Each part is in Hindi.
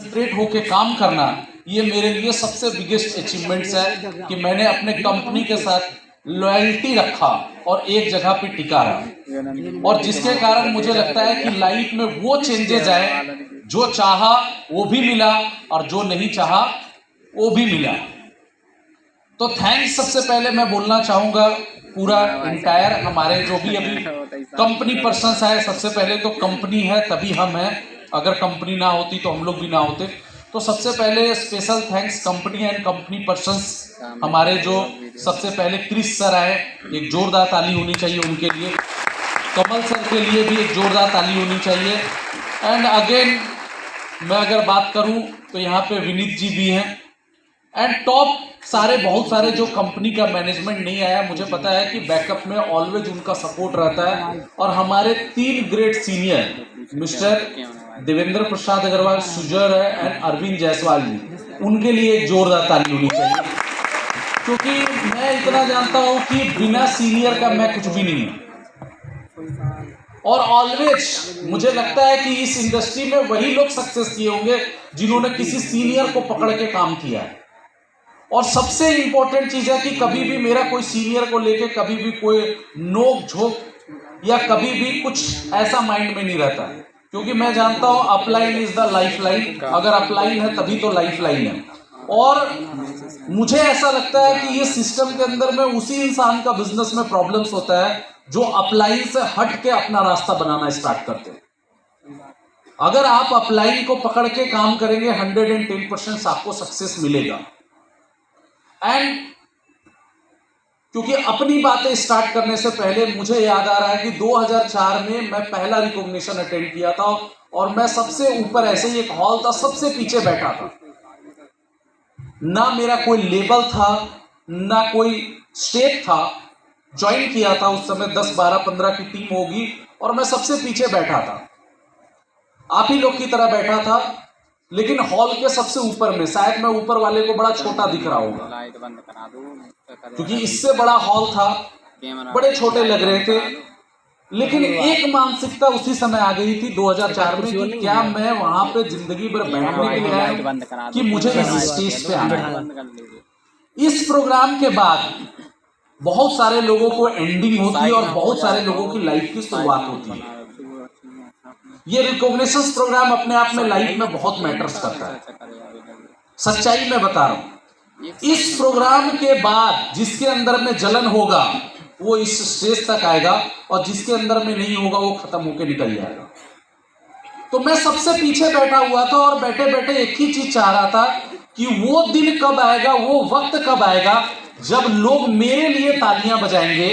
कंसंट्रेट होके काम करना, ये मेरे लिए सबसे बिगेस्ट अचीवमेंट्स है कि मैंने अपने कंपनी के साथ लॉयल्टी रखा और एक जगह पे टिका रहा, और जिसके कारण मुझे लगता है कि लाइफ में वो चेंजेस आए, जो चाहा वो भी मिला और जो नहीं चाहा वो भी मिला। तो थैंक्स सबसे पहले मैं बोलना चाहूंगा पूरा इंटायर हमारे जो भी अभी कंपनी पर्सन्स आए। सबसे पहले तो कंपनी है तभी हम हैं, अगर कंपनी ना होती तो हम लोग भी ना होते। तो सबसे पहले special thanks company and company persons हमारे जो सबसे पहले क्रिस सर आए, एक जोरदार ताली होनी चाहिए उनके लिए। कमल सर के लिए भी एक जोरदार ताली होनी चाहिए। एंड अगेन मैं अगर बात करूं तो यहाँ पे विनीत जी भी हैं। एंड टॉप सारे बहुत सारे जो कंपनी का मैनेजमेंट नहीं आया, मुझे पता है कि बैकअप में ऑलवेज उनका सपोर्ट रहता है। और हमारे 3 ग्रेट सीनियर मिस्टर देवेंद्र प्रसाद अग्रवाल, सुजर है एंड अरविंद जायसवाल जी, उनके लिए एक जोरदार ताली होनी चाहिए, क्योंकि मैं इतना जानता हूं कि बिना सीनियर का मैं कुछ भी नहीं हूं। और ऑलवेज मुझे लगता है कि इस इंडस्ट्री में वही लोग सक्सेस किए होंगे जिन्होंने किसी सीनियर को पकड़ के काम किया है। और सबसे इंपॉर्टेंट चीज है कि कभी भी मेरा कोई सीनियर को लेके कभी भी कोई नोक झोंक या कभी भी कुछ ऐसा माइंड में नहीं रहता, क्योंकि मैं जानता हूं upline is the life line. अगर अपलाइन है तभी तो लाइफ लाइन है। और मुझे ऐसा लगता है कि ये सिस्टम के अंदर में उसी इंसान का बिजनेस में प्रॉब्लम्स होता है जो अपलाइन से हट के अपना रास्ता बनाना स्टार्ट करते हैं। अगर आप अपलाइन को पकड़ के काम करेंगे 110% आपको सक्सेस मिलेगा। एंड क्योंकि अपनी बातें स्टार्ट करने से पहले मुझे याद आ रहा है कि 2004 में मैं पहला रिकॉग्निशन अटेंड किया था और मैं सबसे ऊपर, ऐसे ही एक हॉल था, सबसे पीछे बैठा था। ना मेरा कोई लेबल था ना कोई स्टेप था, ज्वाइन किया था उस समय 10, 12, 15 की टीम होगी और मैं सबसे पीछे बैठा था, आप ही लोग की तरह बैठा था, लेकिन हॉल के सबसे ऊपर में। शायद मैं ऊपर वाले को बड़ा छोटा दिख रहा होगा क्योंकि इससे बड़ा हॉल था, बड़े छोटे लग रहे थे। लेकिन एक मानसिकता उसी समय आ गई थी 2004 में कि क्या मैं वहां पे जिंदगी भर बैठने के लिए आया कि मुझे इस स्टेज पे आना है। इस प्रोग्राम के बाद बहुत सारे लोगों को एंडिंग होती है और बहुत सारे लोगों की लाइफ की शुरुआत होती है। ये रिकॉग्निशन प्रोग्राम अपने आप में लाइफ में बहुत मैटर्स करता है, सच्चाई में बता रहा हूं। इस प्रोग्राम के बाद जिसके अंदर में जलन होगा वो इस स्टेज तक आएगा और जिसके अंदर में नहीं होगा वो खत्म होकर निकल जाएगा। तो मैं सबसे पीछे बैठा हुआ था और बैठे बैठे एक ही चीज चाह रहा था कि वो दिन कब आएगा, वो वक्त कब आएगा जब लोग मेरे लिए तालियां बजाएंगे,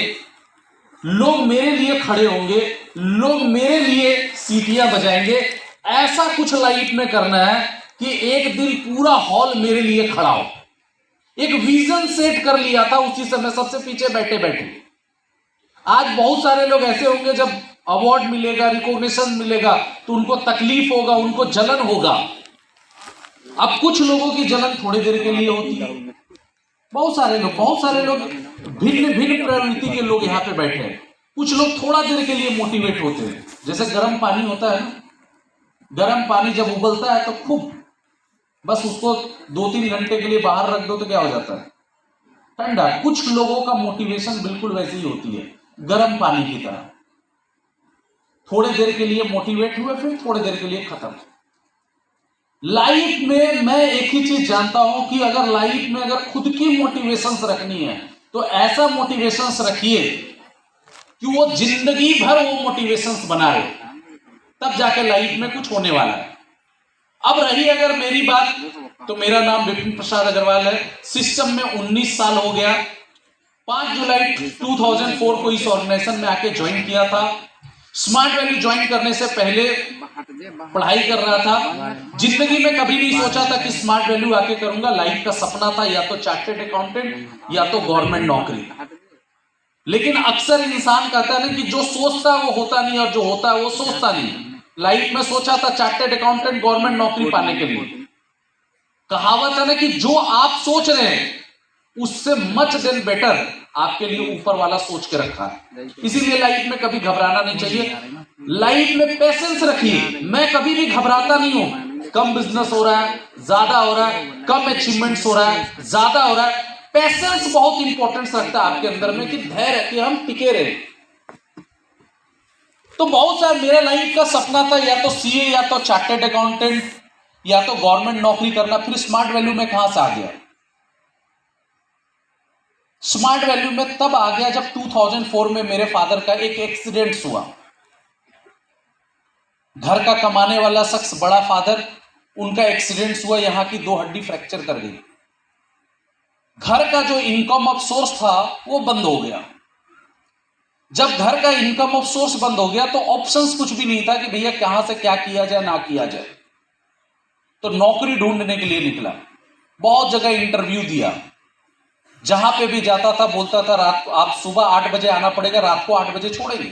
लोग मेरे लिए खड़े होंगे, लोग मेरे लिए सीटियां बजाएंगे। ऐसा कुछ लाइफ में करना है कि एक दिन पूरा हॉल मेरे लिए खड़ा हो। एक विजन सेट कर लिया था उसी समय सबसे पीछे बैठे बैठे। आज बहुत सारे लोग ऐसे होंगे जब अवार्ड मिलेगा, रिकॉग्निशन मिलेगा तो उनको तकलीफ होगा, उनको जलन होगा। अब कुछ लोगों की जलन थोड़ी देर के लिए होती है। बहुत सारे लोग भिन्न भिन्न प्रवृत्ति के लोग यहाँ पे बैठे हैं। कुछ लोग थोड़ा देर के लिए मोटिवेट होते हैं, जैसे गर्म पानी होता है ना, गर्म पानी जब उबलता है तो खूब बस उसको 2-3 घंटे के लिए बाहर रख दो तो क्या हो जाता है, ठंडा। कुछ लोगों का मोटिवेशन बिल्कुल वैसी ही होती है, गर्म पानी की तरह। थोड़े देर के लिए मोटिवेट हुए फिर थोड़ी देर के लिए खत्म। लाइफ में मैं एक ही चीज जानता हूं कि अगर लाइफ में अगर खुद की मोटिवेशंस रखनी है तो ऐसा मोटिवेशंस रखिए कि वो जिंदगी भर वो मोटिवेशंस बना रहे, तब जाके लाइफ में कुछ होने वाला है। अब रही अगर मेरी बात, तो मेरा नाम विपिन प्रसाद अग्रवाल है। सिस्टम में 19 साल हो गया। 5 जुलाई 2004 को इस ऑर्गेनाइजेशन में आके ज्वाइन किया था। स्मार्ट वैल्यू ज्वाइन करने से पहले पढ़ाई कर रहा था। जिंदगी में कभी नहीं सोचा था कि स्मार्ट वैल्यू आके करूंगा। लाइफ का सपना था या तो चार्टर्ड अकाउंटेंट या तो गवर्नमेंट नौकरी। लेकिन अक्सर इंसान कहता है ना कि जो सोचता है वो होता नहीं और जो होता है वो सोचता नहीं। लाइफ में सोचा था चार्टर्ड अकाउंटेंट, गवर्नमेंट नौकरी पाने के लिए। कहावत है ना कि जो आप सोच रहे हैं उससे मच देन बेटर आपके लिए ऊपर वाला सोच के रखा है। इसीलिए लाइफ में कभी घबराना नहीं चाहिए। लाइफ में पेशेंस रखिए। मैं कभी भी घबराता नहीं हूं। कम बिजनेस हो रहा है, ज्यादा हो रहा है, कम अचीवमेंट्स हो रहा है, ज्यादा हो रहा है। पेशेंस बहुत इंपॉर्टेंस रखता है आपके अंदर में, कि धैर्य, कि हम टिके रहे। तो बहुत सारा मेरा लाइफ का सपना था, या तो सीए, या तो चार्टर्ड अकाउंटेंट, या तो गवर्नमेंट नौकरी करना। फिर स्मार्ट वैल्यू में कहां से आ गया? स्मार्ट वैल्यू में तब आ गया जब 2004 में मेरे फादर का एक एक्सीडेंट हुआ। घर का कमाने वाला शख्स, बड़ा फादर, उनका एक्सीडेंट हुआ, यहां की 2 हड्डी फ्रैक्चर कर गई। घर का जो इनकम ऑफ सोर्स था वो बंद हो गया। जब घर का इनकम ऑफ सोर्स बंद हो गया तो ऑप्शंस कुछ भी नहीं था कि भैया कहां से क्या किया जाए, ना किया जाए। तो नौकरी ढूंढने के लिए निकला, बहुत जगह इंटरव्यू दिया। जहां पे भी जाता था बोलता था रात आप सुबह 8 बजे आना पड़ेगा, रात को 8 बजे छोड़ेंगे,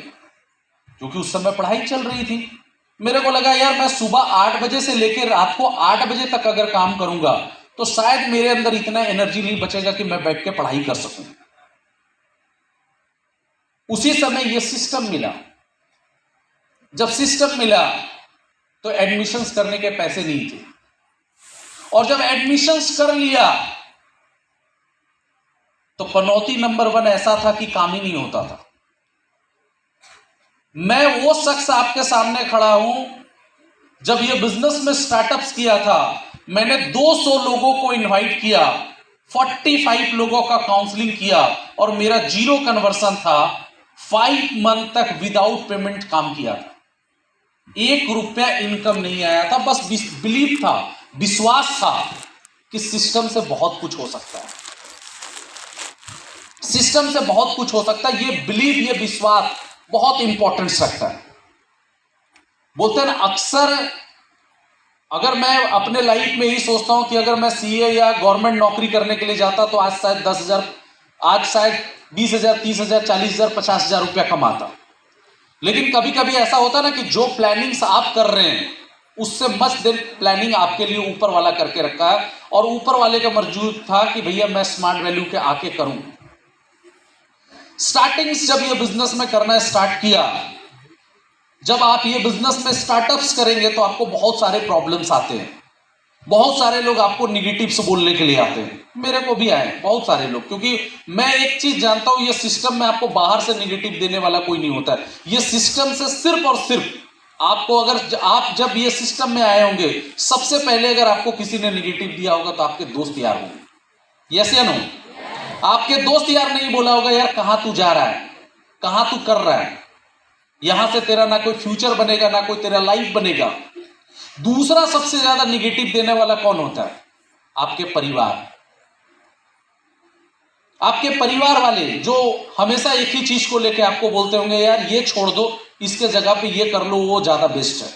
क्योंकि उस समय पढ़ाई चल रही थी। मेरे को लगा यार मैं सुबह 8 बजे से लेकर रात को 8 बजे तक अगर काम करूंगा तो शायद मेरे अंदर इतना एनर्जी नहीं बचेगा कि मैं बैठ के पढ़ाई कर सकूं। उसी समय यह सिस्टम मिला। जब सिस्टम मिला तो एडमिशंस करने के पैसे नहीं थे, और जब एडमिशंस कर लिया तो पनौती नंबर 1 ऐसा था कि काम ही नहीं होता था। मैं वो शख्स आपके सामने खड़ा हूं, जब ये बिजनेस में स्टार्टअप्स किया था मैंने 200 लोगों को इनवाइट किया, 45 लोगों का काउंसलिंग किया, और मेरा 0 कन्वर्सन था। 5 मंथ तक विदाउट पेमेंट काम किया था, 1 रुपया इनकम नहीं आया था। बस बिलीव था, विश्वास था कि सिस्टम से बहुत कुछ हो सकता है, सिस्टम से बहुत कुछ हो सकता है। ये बिलीव, ये विश्वास बहुत इंपॉर्टेंस रखता है। बोलते हैं ना, अक्सर अगर मैं अपने लाइफ में ही सोचता हूं कि अगर मैं सीए या गवर्नमेंट नौकरी करने के लिए जाता तो आज शायद 10,000, आज शायद 20,000, 30,000, 40,000, 50,000 रुपया कमाता। लेकिन कभी कभी ऐसा होता ना कि जो प्लानिंग्स आप कर रहे हैं उससे मस्त दिन प्लानिंग आपके लिए ऊपर वाला करके रखा है, और ऊपर वाले का मर्जूद था कि भैया मैं स्मार्ट वैल्यू के आके करूं। स्टार्टिंग्स जब ये बिजनेस में करना स्टार्ट किया, जब आप ये बिजनेस में स्टार्टअप्स करेंगे तो आपको बहुत सारे प्रॉब्लम्स आते हैं, बहुत सारे लोग आपको निगेटिव्स बोलने के लिए आते हैं। मेरे को भी आए बहुत सारे लोग, क्योंकि मैं एक चीज जानता हूं, ये सिस्टम में आपको बाहर से निगेटिव देने वाला कोई नहीं होता है। ये सिस्टम से सिर्फ और सिर्फ आपको, अगर आप जब ये सिस्टम में आए होंगे सबसे पहले अगर आपको किसी ने निगेटिव दिया होगा तो आपके दोस्त यार होंगे। यस या नो? आपके दोस्त यार नहीं बोला होगा यार कहां तू जा रहा है, कहां तू कर रहा है, यहां से तेरा ना कोई फ्यूचर बनेगा, ना कोई तेरा लाइफ बनेगा। दूसरा सबसे ज्यादा निगेटिव देने वाला कौन होता है? आपके परिवार। आपके परिवार वाले जो हमेशा एक ही चीज को लेकर आपको बोलते होंगे यार ये छोड़ दो, इसके जगह पे ये कर लो, वो ज्यादा बेस्ट है।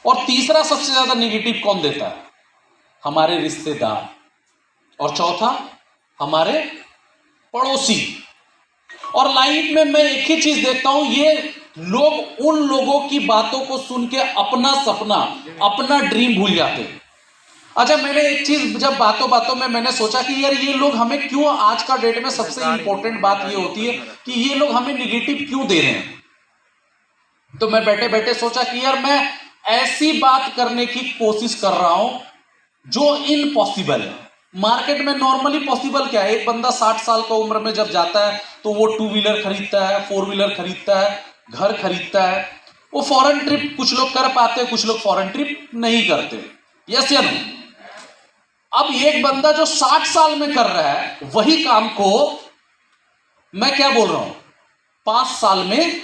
और तीसरा सबसे ज्यादा निगेटिव कौन देता है? हमारे रिश्तेदार। और चौथा हमारे पड़ोसी। और लाइफ में मैं एक ही चीज देखता हूं, ये लोग उन लोगों की बातों को सुन के अपना सपना, अपना ड्रीम भूल जाते हैं। अच्छा, मैंने एक चीज जब बातों बातों में मैंने सोचा कि यार ये लोग हमें क्यों, आज का डेट में सबसे इंपॉर्टेंट बात ये होती है कि ये लोग हमें निगेटिव क्यों दे रहे हैं। तो मैं बैठे बैठे सोचा कि यार मैं ऐसी बात करने की कोशिश कर रहा हूं जो इम्पॉसिबल है। मार्केट में नॉर्मली पॉसिबल क्या है? एक बंदा 60 साल का उम्र में जब जाता है तो वो 2 व्हीलर खरीदता है, 4 व्हीलर खरीदता है, घर खरीदता है, वो फॉरेन ट्रिप कुछ लोग कर पाते हैं, कुछ लोग फॉरेन ट्रिप नहीं करते। यस या नो? अब एक बंदा जो 60 साल में कर रहा है वही काम को मैं क्या बोल रहा हूं, 5 साल में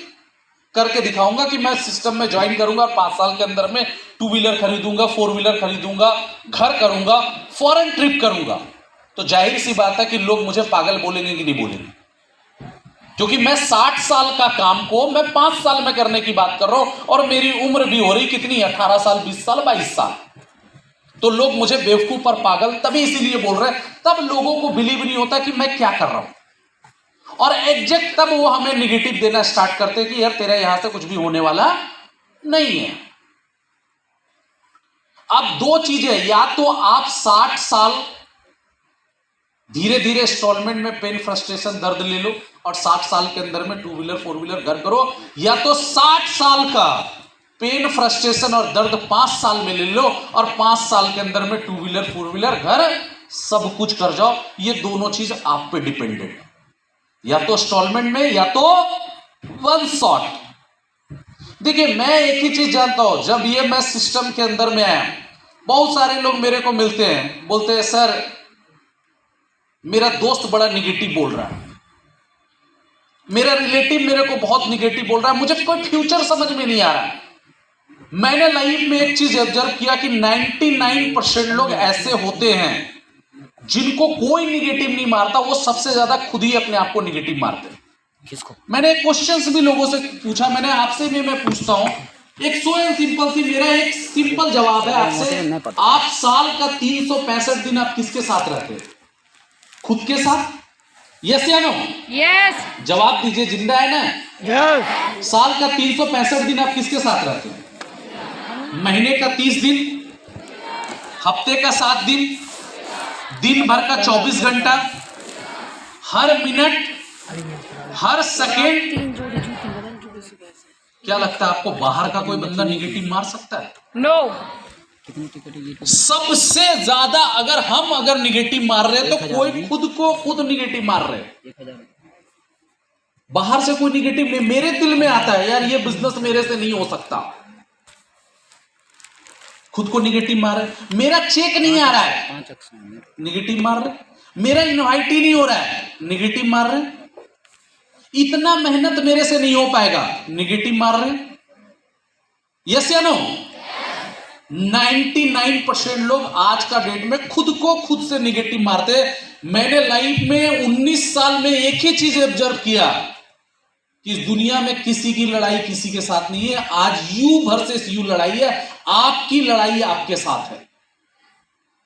करके दिखाऊंगा कि मैं सिस्टम में ज्वाइन करूंगा, 5 साल के अंदर में 2 व्हीलर खरीदूंगा, 4 व्हीलर खरीदूंगा, घर करूंगा, फॉरेन ट्रिप करूंगा। तो जाहिर सी बात है कि लोग मुझे पागल बोलेंगे कि नहीं बोलेंगे, क्योंकि मैं 60 साल का काम को मैं 5 साल में करने की बात कर रहा हूं, और मेरी उम्र भी हो रही कितनी, 18 साल, 20 साल, 22 साल। तो लोग मुझे बेवकूफ और पागल तभी इसीलिए बोल रहे हैं, तब लोगों को बिलीव नहीं होता कि मैं क्या कर रहा हूं, और एग्जैक्ट तब वो हमें निगेटिव देना स्टार्ट करते हैं कि यार तेरा यहां से कुछ भी होने वाला नहीं है। अब 2 चीजें, या तो आप 60 साल धीरे धीरे इंस्टॉलमेंट में पेन, फ्रस्ट्रेशन, दर्द ले लो और 60 साल के अंदर में 2 व्हीलर, 4 व्हीलर घर करो, या तो 60 साल का पेन, फ्रस्ट्रेशन और दर्द 5 साल में ले लो और 5 साल के अंदर में 2 व्हीलर 4 व्हीलर घर सब कुछ कर जाओ। ये दोनों चीज आप पे डिपेंडेंट है, या तो इंस्टॉलमेंट में या तो वन शॉट। देखिए मैं एक ही चीज जानता हूं, जब ये मैं सिस्टम के अंदर में आया, बहुत सारे लोग मेरे को मिलते हैं, बोलते हैं सर मेरा दोस्त बड़ा निगेटिव बोल रहा है, मेरा रिलेटिव मेरे को बहुत निगेटिव बोल रहा है, मुझे कोई फ्यूचर समझ में नहीं आ रहा है। मैंने लाइफ में एक चीज ऑब्जर्व किया कि 99% लोग ऐसे होते हैं जिनको कोई निगेटिव नहीं मारता, वो सबसे ज्यादा खुद ही अपने आप को निगेटिव मारते हैं। किसको? मैंने क्वेश्चंस भी लोगों से पूछा, मैंने आपसे भी मैं पूछता हूं, एक सो सिंपल सी, मेरा एक सिंपल जवाब है आपसे, आप साल का 365 दिन आप किसके साथ रहते हैं? खुद के साथ? यस या नो? यस। जवाब दीजिए, जिंदा है ना? यस। साल का 365 दिन आप किसके साथ रहते हैं? महीने का 30 दिन, हफ्ते का 7 दिन, दिन भर का 24 घंटा, हर मिनट, हर सेकेंड। क्या लगता है आपको बाहर का कोई बंदा निगेटिव मार सकता है? नो। सबसे ज्यादा अगर निगेटिव मार रहे हैं तो कोई खुद को खुद निगेटिव मार रहे हैं, बाहर से कोई निगेटिव नहीं। मेरे दिल में आता है यार ये बिजनेस मेरे से नहीं हो सकता, खुद को निगेटिव मार रहे। मेरा चेक नहीं आ रहा है, निगेटिव मार रहे। मेरा इनवाइट ही नहीं हो रहा है, निगेटिव मार रहे। इतना मेहनत मेरे से नहीं हो पाएगा, निगेटिव मार रहे। यस या नो? 99% लोग आज का डेट में खुद को खुद से निगेटिव मारते। मैंने लाइफ में 19 साल में एक ही चीज ऑब्जर्व किया कि इस दुनिया में किसी की लड़ाई किसी के साथ नहीं है। आज यू वर्सेस यू लड़ाई है, आपकी लड़ाई आपके साथ है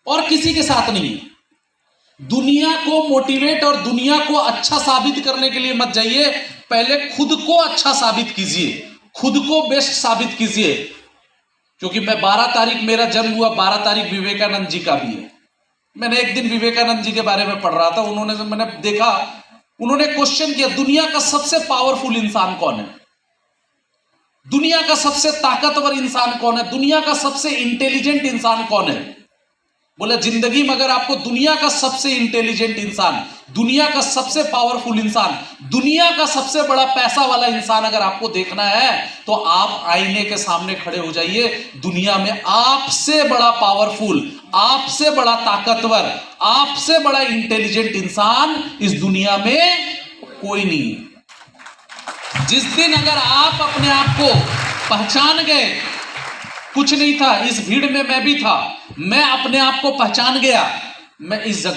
और किसी के साथ नहीं है। दुनिया को मोटिवेट और दुनिया को अच्छा साबित करने के लिए मत जाइए, पहले खुद को अच्छा साबित कीजिए, खुद को बेस्ट साबित कीजिए। क्योंकि मैं 12 तारीख मेरा जन्म हुआ, 12 तारीख विवेकानंद जी का भी है। मैंने एक दिन विवेकानंद जी के बारे में पढ़ रहा था, मैंने देखा, उन्होंने क्वेश्चन किया दुनिया का सबसे पावरफुल इंसान कौन है, दुनिया का सबसे ताकतवर इंसान कौन है, दुनिया का सबसे इंटेलिजेंट इंसान कौन है। बोले जिंदगी में अगर आपको दुनिया का सबसे इंटेलिजेंट इंसान, दुनिया का सबसे पावरफुल इंसान, दुनिया का सबसे बड़ा पैसा वाला इंसान अगर आपको देखना है तो आप आईने के सामने खड़े हो जाइए। दुनिया में आपसे बड़ा पावरफुल, आपसे बड़ा ताकतवर, आपसे बड़ा इंटेलिजेंट इंसान इस दुनिया में कोई नहीं। जिस दिन अगर आप अपने आप को पहचान गए, कुछ नहीं था, इस भीड़ में मैं भी था, मैं अपने आप को पहचान गया, मैं इस जगह